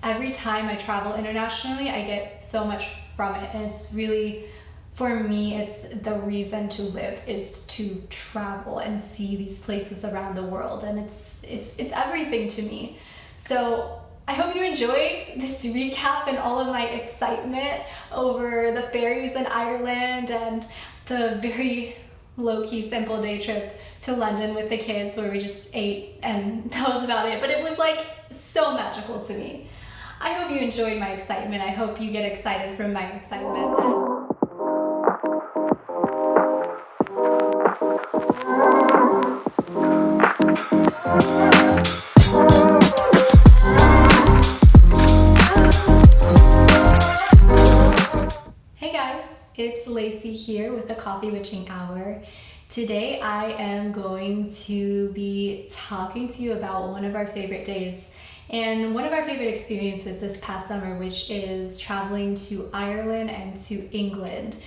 every time I travel internationally, I get so much from it. And it's really, for me, it's the reason to live is to travel and see these places around the world. And it's everything to me. So I hope you enjoy this recap and all of my excitement over the ferries in Ireland and the very low-key simple day trip to London with the kids where we just ate and that was about it. But it was like so magical to me. I hope you enjoyed my excitement. I hope you get excited from my excitement. It's Lacey here with the Coffee Witching Hour. Today I am going to be talking to you about one of our favorite days and one of our favorite experiences this past summer, which is traveling to Ireland and to England.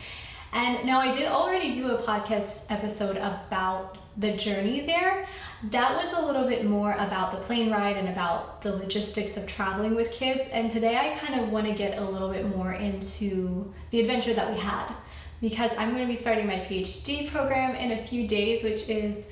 And now I did already do a podcast episode about the journey there. That was a little bit more about the plane ride and about the logistics of traveling with kids. And today I kind of want to get a little bit more into the adventure that we had, because I'm going to be starting my PhD program in a few days, which is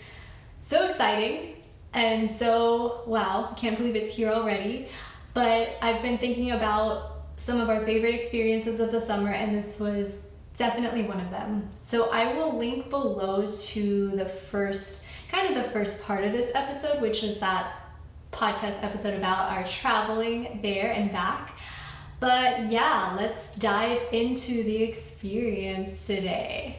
so exciting. And so, wow, I can't believe it's here already. But I've been thinking about some of our favorite experiences of the summer, and this was definitely one of them. So I will link below to the first part of this episode, which is that podcast episode about our traveling there and back. But yeah, let's dive into the experience today.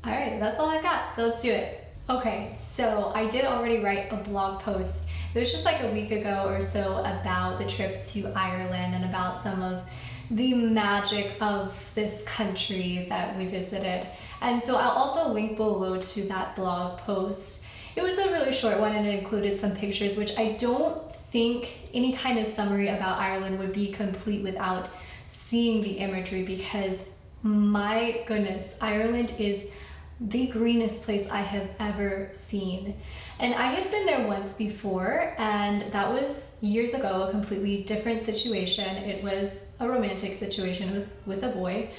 All right, that's all I've got, so let's do it. Okay, so I did already write a blog post. It was just like a week ago or so about the trip to Ireland and about some of the magic of this country that we visited. And so I'll also link below to that blog post. It was a really short one and it included some pictures, which I don't think any kind of summary about Ireland would be complete without seeing the imagery, because my goodness, Ireland is the greenest place I have ever seen. And I had been there once before, and that was years ago, a completely different situation. It was a romantic situation. It was with a boy.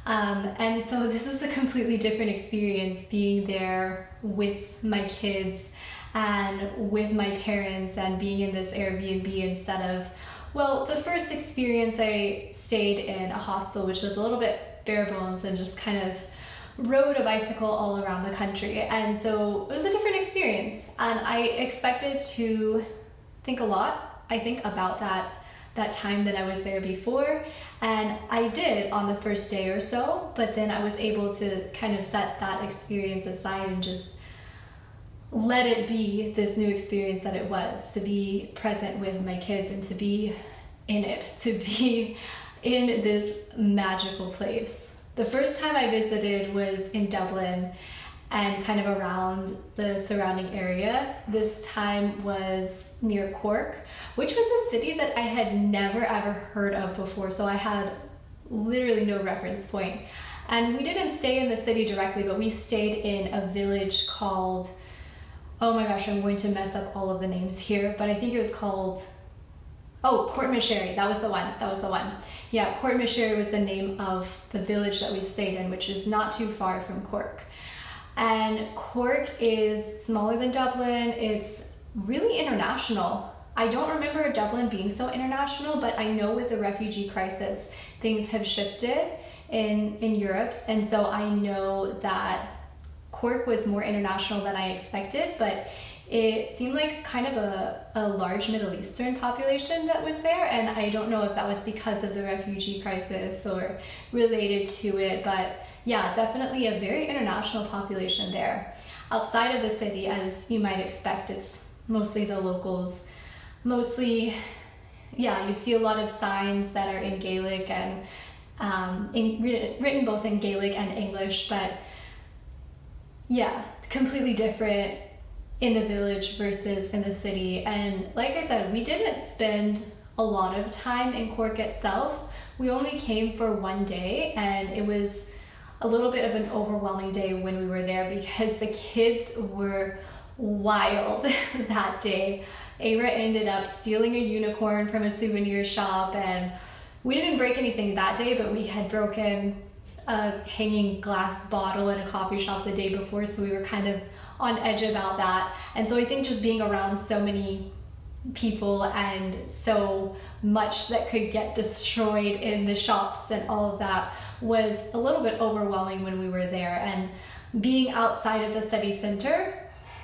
And so this is a completely different experience, being there with my kids and with my parents and being in this Airbnb instead of, well, the first experience I stayed in a hostel, which was a little bit bare bones and just kind of rode a bicycle all around the country. And so it was a different experience, and I expected to think a lot, I think, about that time that I was there before, and I did on the first day or so, but then I was able to kind of set that experience aside and just let it be this new experience that it was, to be present with my kids and to be in it, to be in this magical place. The first time I visited was in Dublin and kind of around the surrounding area. This time was near Cork, which was a city that I had never ever heard of before, so I had literally no reference point. And we didn't stay in the city directly, but we stayed in a village called, oh my gosh, I'm going to mess up all of the names here, but I think it was called, Courtmacsherry. That was the one. Yeah, Courtmacsherry was the name of the village that we stayed in, which is not too far from Cork. And Cork is smaller than Dublin. It's really international. I don't remember Dublin being so international, but I know with the refugee crisis, things have shifted in Europe. And so I know that Cork was more international than I expected, but it seemed like kind of a large Middle Eastern population that was there, and I don't know if that was because of the refugee crisis or related to it, but yeah, definitely a very international population there. Outside of the city, as you might expect, it's mostly the locals. Mostly, yeah, you see a lot of signs that are in Gaelic and written both in Gaelic and English, but yeah, it's completely different in the village versus in the city. And like I said, we didn't spend a lot of time in Cork itself. We only came for one day, and it was a little bit of an overwhelming day when we were there because the kids were wild that day. Ava ended up stealing a unicorn from a souvenir shop, and we didn't break anything that day, but we had broken a hanging glass bottle in a coffee shop the day before, so we were kind of on edge about that. And so I think just being around so many people and so much that could get destroyed in the shops and all of that was a little bit overwhelming when we were there. And being outside of the city center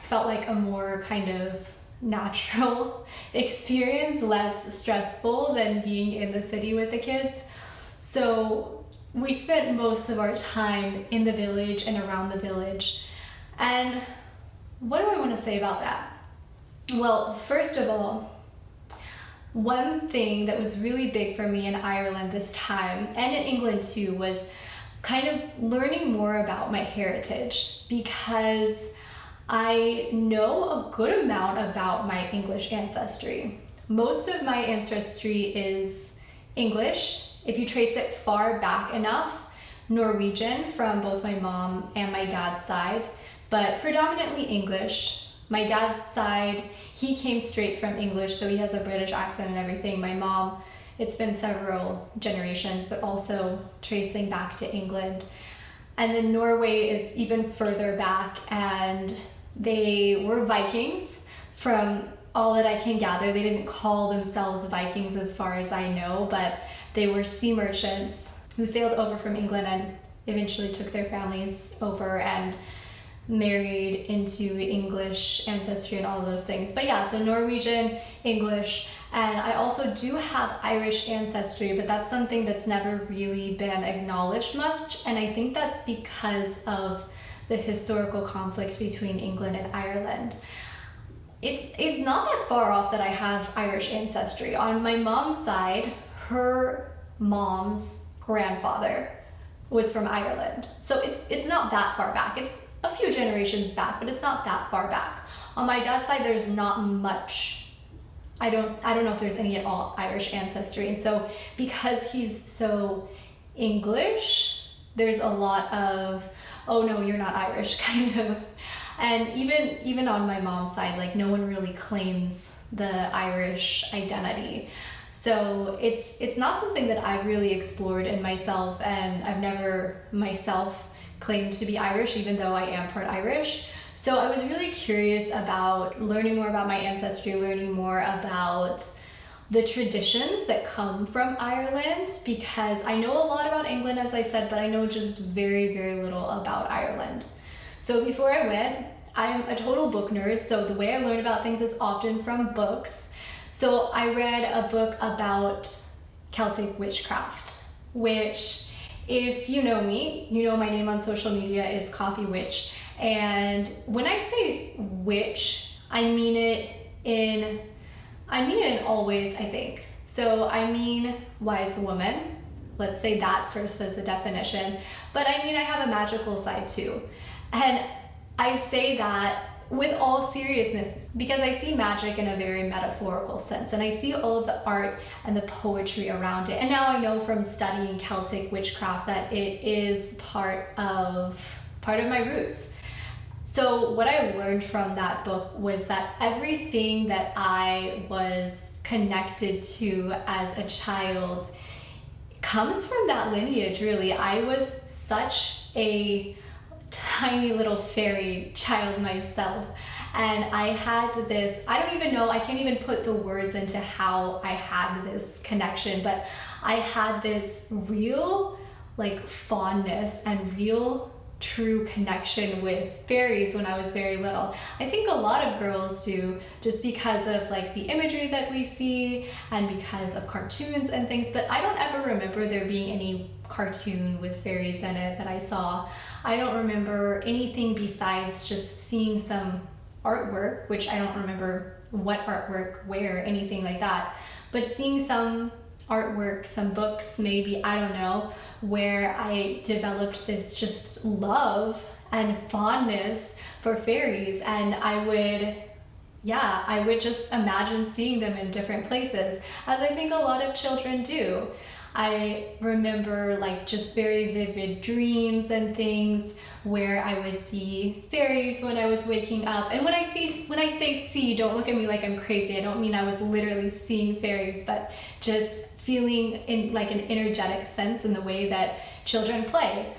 felt like a more kind of natural experience, less stressful than being in the city with the kids. So we spent most of our time in the village and around the village. And what do I want to say about that? Well, first of all, one thing that was really big for me in Ireland this time, and in England too, was kind of learning more about my heritage, because I know a good amount about my English ancestry. Most of my ancestry is English. If you trace it far back enough, Norwegian from both my mom and my dad's side, but predominantly English. My dad's side, he came straight from English, so he has a British accent and everything. My mom, it's been several generations, but also tracing back to England. And then Norway is even further back, and they were Vikings. From all that I can gather, they didn't call themselves Vikings as far as I know, but they were sea merchants who sailed over from England and eventually took their families over and married into English ancestry and all of those things. But yeah, so Norwegian, English, and I also do have Irish ancestry, but that's something that's never really been acknowledged much, and I think that's because of the historical conflict between England and Ireland. It's not that far off that I have Irish ancestry. On my mom's side, her mom's grandfather was from Ireland, so it's not that far back. It's a few generations back, but it's not that far back. On my dad's side, there's not much. I don't know if there's any at all Irish ancestry, and so because he's so English, there's a lot of, oh no, you're not Irish, kind of. And even on my mom's side, like, no one really claims the Irish identity. So it's not something that I've really explored in myself, and I've never myself claimed to be Irish, even though I am part Irish. So I was really curious about learning more about my ancestry, learning more about the traditions that come from Ireland, because I know a lot about England, as I said, but I know just very, very little about Ireland. So before I went, I'm a total book nerd, so the way I learn about things is often from books. So I read a book about Celtic witchcraft, which, if you know me, you know my name on social media is Coffee Witch. And when I say witch, I mean it in all ways, I think. So I mean wise woman. Let's say that first as the definition. But I mean I have a magical side too. And I say that with all seriousness, because I see magic in a very metaphorical sense, and I see all of the art and the poetry around it. And now I know from studying Celtic witchcraft that it is part of my roots. So what I learned from that book was that everything that I was connected to as a child comes from that lineage, really. I was such a tiny little fairy child myself, and I had this, I don't even know, I can't even put the words into how I had this connection, but I had this real like fondness and real true connection with fairies when I was very little. I think a lot of girls do, just because of like the imagery that we see and because of cartoons and things, but I don't ever remember there being any cartoon with fairies in it that I saw. I don't remember anything besides just seeing some artwork, which I don't remember what artwork, where, anything like that, but seeing some artwork, some books maybe, I don't know, where I developed this just love and fondness for fairies, and I would just imagine seeing them in different places, as I think a lot of children do. I remember like just very vivid dreams and things where I would see fairies when I was waking up. And when I say see, don't look at me like I'm crazy. I don't mean I was literally seeing fairies, but just feeling in like an energetic sense in the way that children play,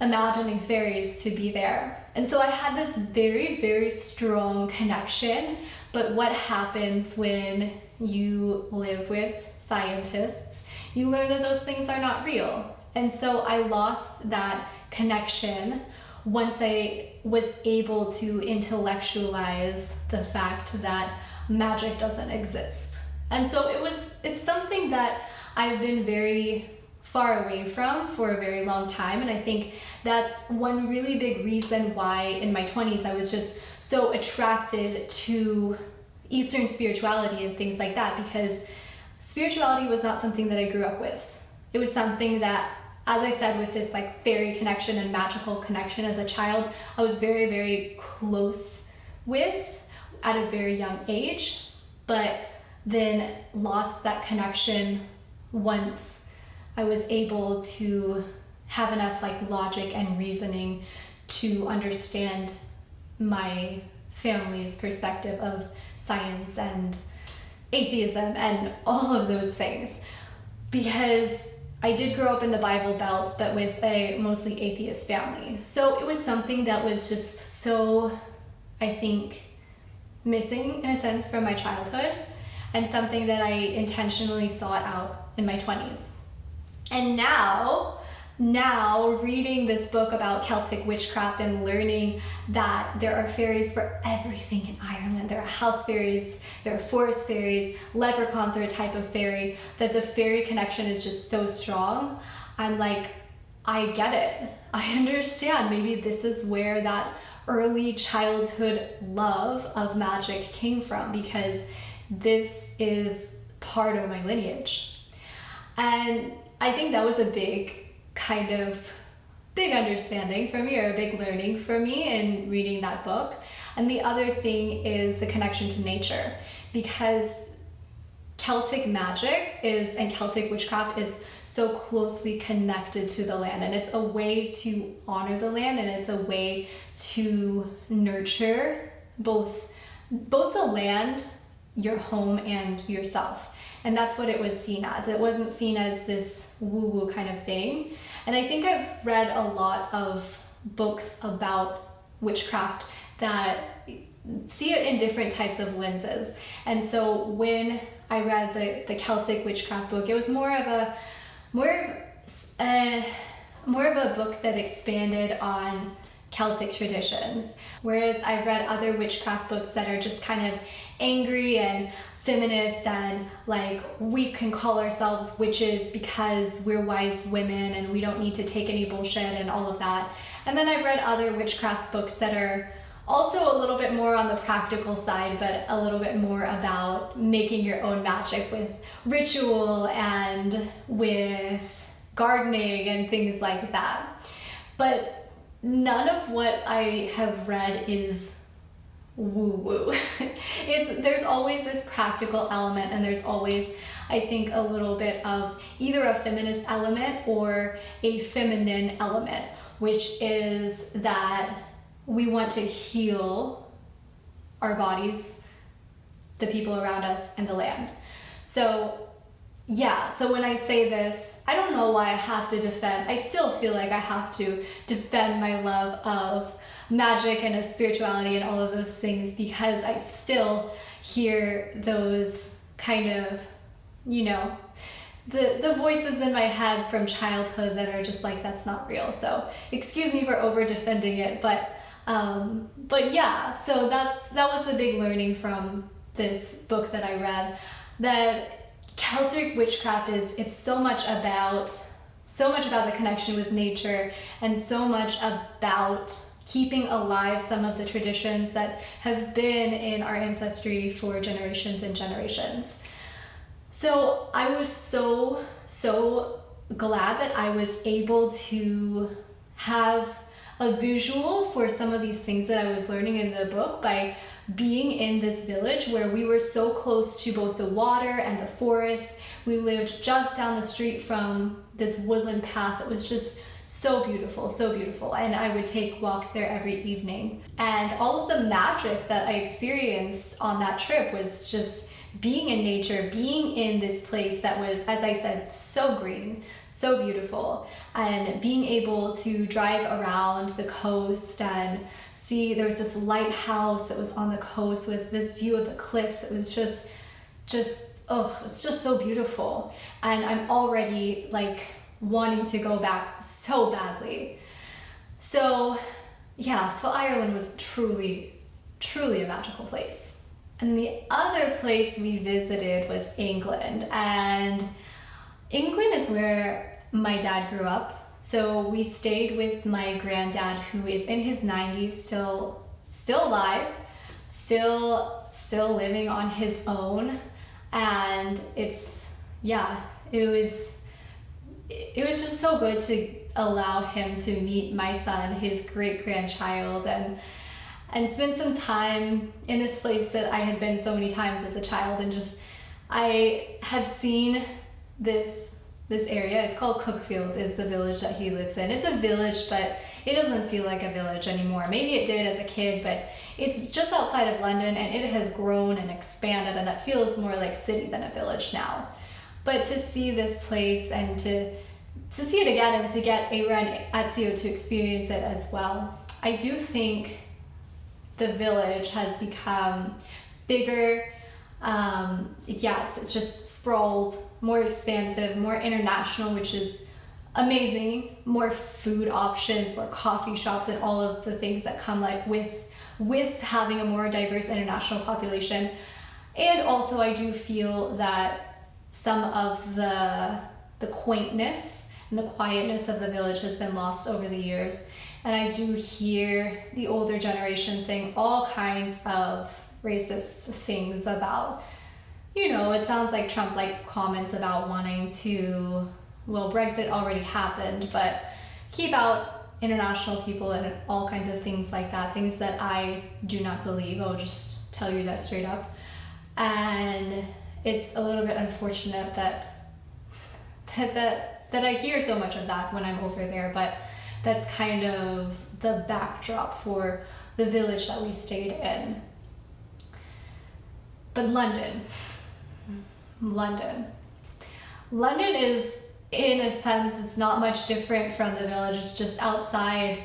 imagining fairies to be there. And so I had this very, very strong connection. But what happens when you live with scientists? You learn that those things are not real. And so I lost that connection once I was able to intellectualize the fact that magic doesn't exist. And so it's something that I've been very far away from for a very long time. And I think that's one really big reason why in my 20s I was just so attracted to Eastern spirituality and things like that, because spirituality was not something that I grew up with. It was something that, as I said, with this like fairy connection and magical connection as a child, I was very, very close with at a very young age, but then lost that connection once I was able to have enough like logic and reasoning to understand my family's perspective of science and atheism and all of those things. Because I did grow up in the Bible Belt, but with a mostly atheist family. So it was something that was just so, I think, missing in a sense from my childhood, and something that I intentionally sought out in my 20s. And now reading this book about Celtic witchcraft and learning that there are fairies for everything in Ireland. There are house fairies, there are forest fairies, leprechauns are a type of fairy, that the fairy connection is just so strong. I'm like, I get it. I understand. Maybe this is where that early childhood love of magic came from, because this is part of my lineage. And I think that was a big understanding for me, or a big learning for me in reading that book. And the other thing is the connection to nature, because Celtic magic and Celtic witchcraft is so closely connected to the land, and it's a way to honor the land, and it's a way to nurture both the land, your home, and yourself. And that's what it was seen as. It wasn't seen as this woo-woo kind of thing. And I think I've read a lot of books about witchcraft that see it in different types of lenses. And so when I read the Celtic witchcraft book, it was more of a book that expanded on Celtic traditions. Whereas I've read other witchcraft books that are just kind of angry and feminist, and like, we can call ourselves witches because we're wise women and we don't need to take any bullshit and all of that. And then I've read other witchcraft books that are also a little bit more on the practical side, but a little bit more about making your own magic with ritual and with gardening and things like that. But none of what I have read is woo-woo. There's always this practical element, and there's always, I think, a little bit of either a feminist element or a feminine element, which is that we want to heal our bodies, the people around us, and the land. So yeah, so when I say this, I don't know why I still feel like I have to defend my love of magic and of spirituality and all of those things, because I still hear those kind of, the voices in my head from childhood that are just like, that's not real. So excuse me for over defending it, but yeah, so that was the big learning from this book that I read, that Celtic witchcraft it's so much about the connection with nature, and so much about keeping alive some of the traditions that have been in our ancestry for generations and generations. So I was so glad that I was able to have a visual for some of these things that I was learning in the book by being in this village where we were so close to both the water and the forest. We lived just down the street from this woodland path that was just so beautiful, so beautiful. And I would take walks there every evening. And all of the magic that I experienced on that trip was just being in nature, being in this place that was, as I said, so green, so beautiful, and being able to drive around the coast and see there was this lighthouse that was on the coast with this view of the cliffs that was just oh, it's just so beautiful. And I'm already like wanting to go back so badly. So yeah, so Ireland was truly a magical place. And the other place we visited was England. And England is where my dad grew up. So we stayed with my granddad, who is in his 90s, still alive, still living on his own. And it was just so good to allow him to meet my son, his great-grandchild, and spend some time in this place that I had been so many times as a child. And just, I have seen this area. It's called Cookfield, is the village that he lives in. It's a village, but it doesn't feel like a village anymore. Maybe it did as a kid, but it's just outside of London, and it has grown and expanded, and it feels more like city than a village now. But to see this place and to see it again and to get a run at Ezio to experience it as well, I do think the village has become bigger. It's just sprawled, more expansive, more international, which is amazing. More food options, more coffee shops, and all of the things that come like with having a more diverse international population. And also I do feel that some of the quaintness and the quietness of the village has been lost over the years. And I do hear the older generation saying all kinds of racist things about, it sounds like Trump-like comments about wanting to, Brexit already happened, but keep out international people and all kinds of things like that, things that I do not believe. I'll just tell you that straight up. And it's a little bit unfortunate that I hear so much of that when I'm over there, but that's kind of the backdrop for the village that we stayed in. But London is, in a sense, it's not much different from the village. It's just outside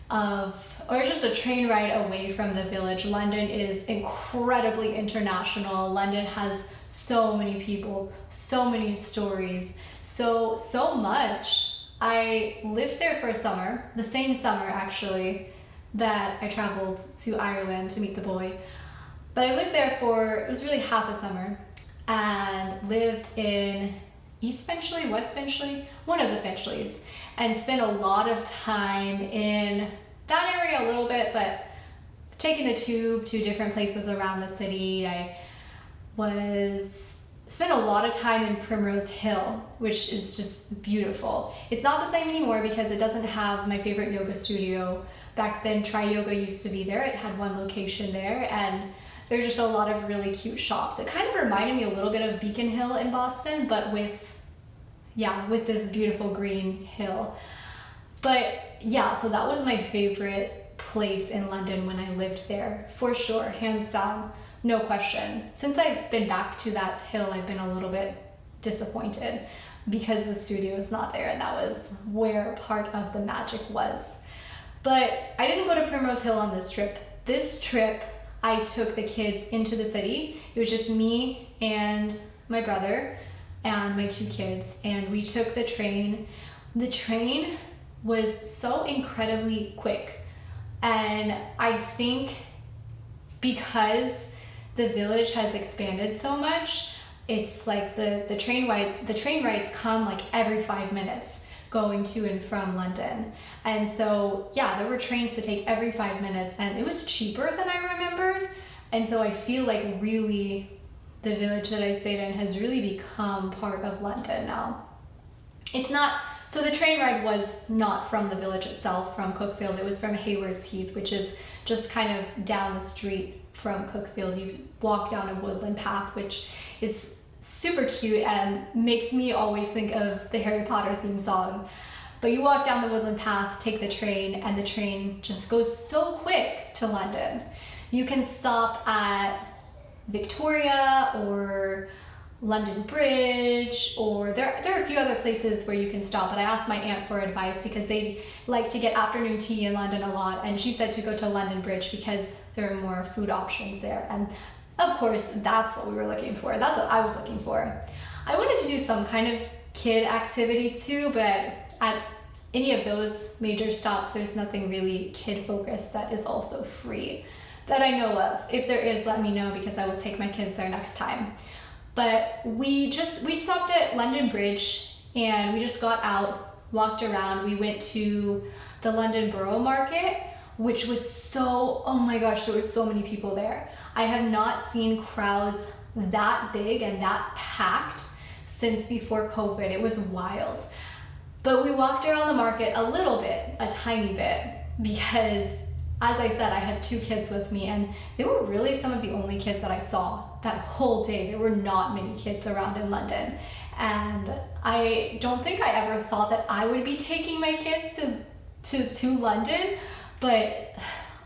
of, or just a train ride away from the village. London is incredibly international. London has so many people, so many stories, so much. I lived there for a summer, the same summer actually that I traveled to Ireland to meet the boy. But I lived there it was really half a summer, and lived in East Finchley, West Finchley, one of the Finchleys, and spent a lot of time in that area a little bit, but taking the tube to different places around the city. I spent a lot of time in Primrose Hill, which is just beautiful. It's not the same anymore because it doesn't have my favorite yoga studio. Back then, Try Yoga used to be there. It had one location there, and there's just a lot of really cute shops. It kind of reminded me a little bit of Beacon Hill in Boston, but with this beautiful green hill. But yeah, so that was my favorite place in London when I lived there, for sure, hands down. No question. Since I've been back to that hill, I've been a little bit disappointed because the studio is not there, and that was where part of the magic was. But I didn't go to Primrose Hill on this trip. This trip, I took the kids into the city. It was just me and my brother and my two kids, and we took the train. The train was so incredibly quick, and I think because the village has expanded so much, it's like the train rides come like every 5 minutes going to and from London. And so yeah, there were trains to take every 5 minutes, and it was cheaper than I remembered. And so I feel like really the village that I stayed in has really become part of London now. It's not So the train ride was not from the village itself, from Cookfield. It was from Hayward's Heath, which is just kind of down the street from Cookfield. You walk down a woodland path, which is super cute and makes me always think of the Harry Potter theme song. But you walk down the woodland path, take the train, and the train just goes so quick to London. You can stop at Victoria or London Bridge, or there are a few other places where you can stop, but I asked my aunt for advice because they like to get afternoon tea in London a lot, and she said to go to London Bridge because there are more food options there. And of course, that's what we were looking for. That's what I was looking for. I wanted to do some kind of kid activity too, but at any of those major stops, there's nothing really kid focused that is also free that I know of. If there is, let me know because I will take my kids there next time. But we stopped at London Bridge and we just got out, walked around. We went to the London Borough Market, which was so, oh my gosh, there were so many people there. I have not seen crowds that big and that packed since before COVID. It was wild. But we walked around the market a little bit, a tiny bit, because as I said, I had 2 kids with me and they were really some of the only kids that I saw that whole day. There were not many kids around in London. And I don't think I ever thought that I would be taking my kids to London, but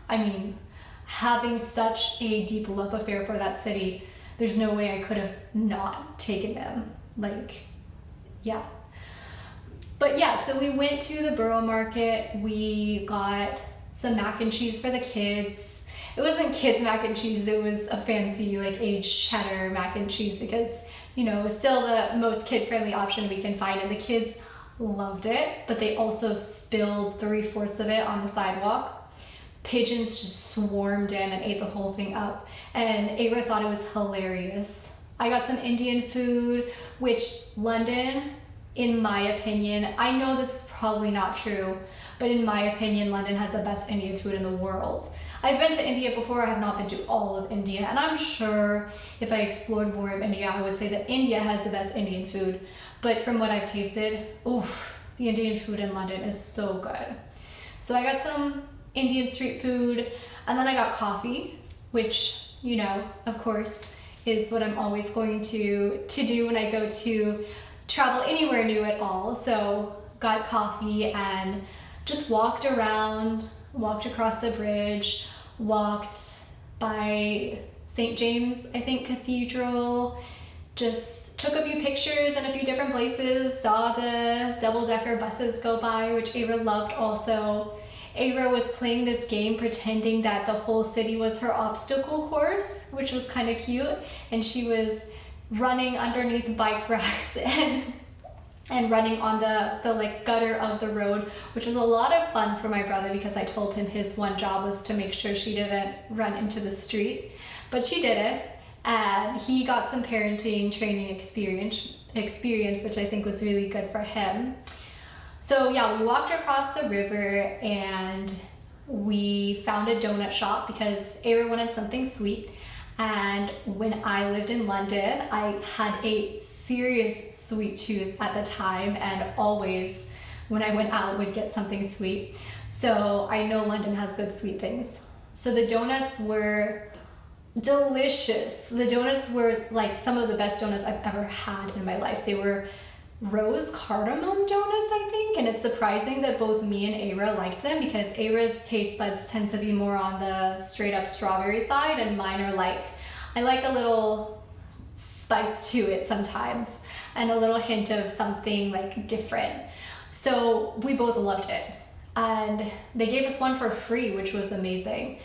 I mean, having such a deep love affair for that city, there's no way I could have not taken them. Like, yeah. But yeah, so we went to the Borough Market. We got some mac and cheese for the kids. It wasn't kids mac and cheese, it was a fancy like aged cheddar mac and cheese because, you know, it was still the most kid-friendly option we can find, and the kids loved it, but they also spilled 3/4 of it on the sidewalk. Pigeons just swarmed in and ate the whole thing up, and Ava thought it was hilarious. I got some Indian food, which London, in my opinion, I know this is probably not true, but in my opinion, London has the best Indian food in the world. I've been to India before, I have not been to all of India, and I'm sure if I explored more of India, I would say that India has the best Indian food. But from what I've tasted, oof, the Indian food in London is so good. So I got some Indian street food, and then I got coffee, which, you know, of course, is what I'm always going to do when I go to travel anywhere new at all. So got coffee and just walked around, walked across the bridge, walked by St. James, I think, Cathedral, just took a few pictures in a few different places, saw the double-decker buses go by, which Ava loved also. Ava was playing this game pretending that the whole city was her obstacle course, which was kind of cute, and she was running underneath bike racks and running on the like gutter of the road, which was a lot of fun for my brother because I told him his one job was to make sure she didn't run into the street, but she didn't, and he got some parenting training experience, which I think was really good for him. So yeah, we walked across the river and we found a donut shop because Ava wanted something sweet. And when I lived in London, I had a serious sweet tooth at the time, and always when I went out would get something sweet. So I know London has good sweet things. So the donuts were delicious. The donuts were like some of the best donuts I've ever had in my life. They were rose cardamom donuts, I think, and it's surprising that both me and Ava liked them because Ava's taste buds tend to be more on the straight up strawberry side, and mine are like, I like a little spice to it sometimes and a little hint of something like different. So we both loved it, and they gave us one for free, which was amazing.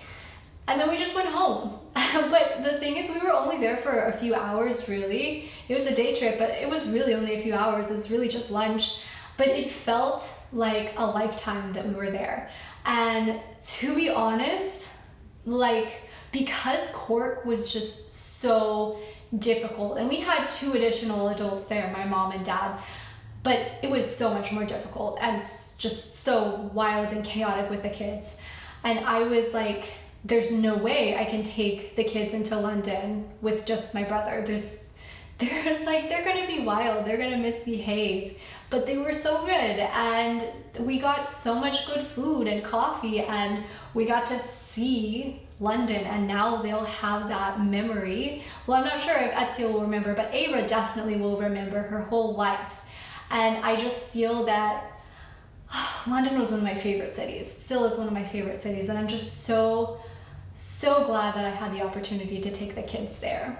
And then we just went home. But the thing is, we were only there for a few hours, really. It was a day trip, but it was really only a few hours. It was really just lunch. But it felt like a lifetime that we were there. And to be honest, like, because Cork was just so difficult, and we had 2 additional adults there, my mom and dad, but it was so much more difficult and just so wild and chaotic with the kids. And I was like, there's no way I can take the kids into London with just my brother. they're gonna be wild, they're gonna misbehave, but they were so good, and we got so much good food and coffee, and we got to see London, and now they'll have that memory. Well, I'm not sure if Ezio will remember, but Ava definitely will remember her whole life. And I just feel that London was one of my favorite cities, still is one of my favorite cities, and I'm just so glad that I had the opportunity to take the kids there.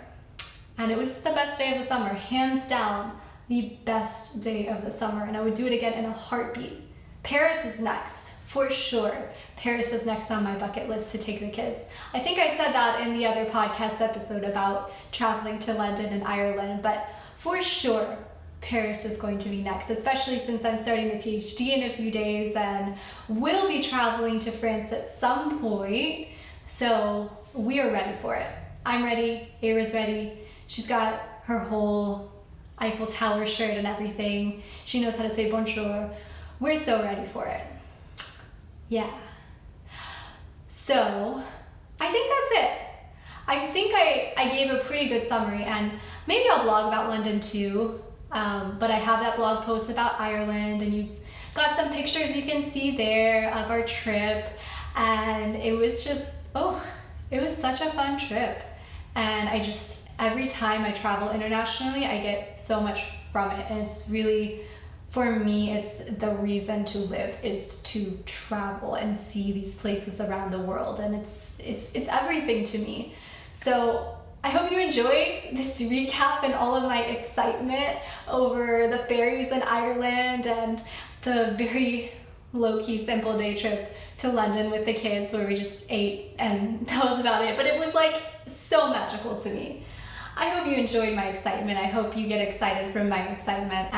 And it was the best day of the summer, hands down, the best day of the summer, and I would do it again in a heartbeat. Paris is next, for sure. Paris is next on my bucket list to take the kids. I think I said that in the other podcast episode about traveling to London and Ireland, but for sure, Paris is going to be next, especially since I'm starting the PhD in a few days and will be traveling to France at some point. So we are ready for it. I'm ready, Ava's ready. She's got her whole Eiffel Tower shirt and everything. She knows how to say bonjour. We're so ready for it. Yeah. So I think that's it. I think I gave a pretty good summary, and maybe I'll blog about London too. But I have that blog post about Ireland, and you've got some pictures you can see there of our trip, and it was just, it was such a fun trip. And every time I travel internationally, I get so much from it, and it's really, for me, it's the reason to live, is to travel and see these places around the world, and it's everything to me. So I hope you enjoy this recap and all of my excitement over the ferries in Ireland and the very low-key simple day trip to London with the kids where we just ate and that was about it. But it was like so magical to me. I hope you enjoyed my excitement. I hope you get excited from my excitement.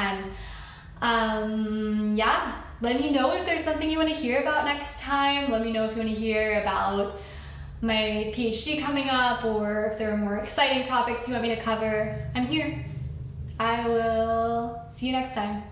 And yeah, let me know if there's something you want to hear about next time. Let me know if you want to hear about my PhD coming up, or if there are more exciting topics you want me to cover. I'm here. I will see you next time.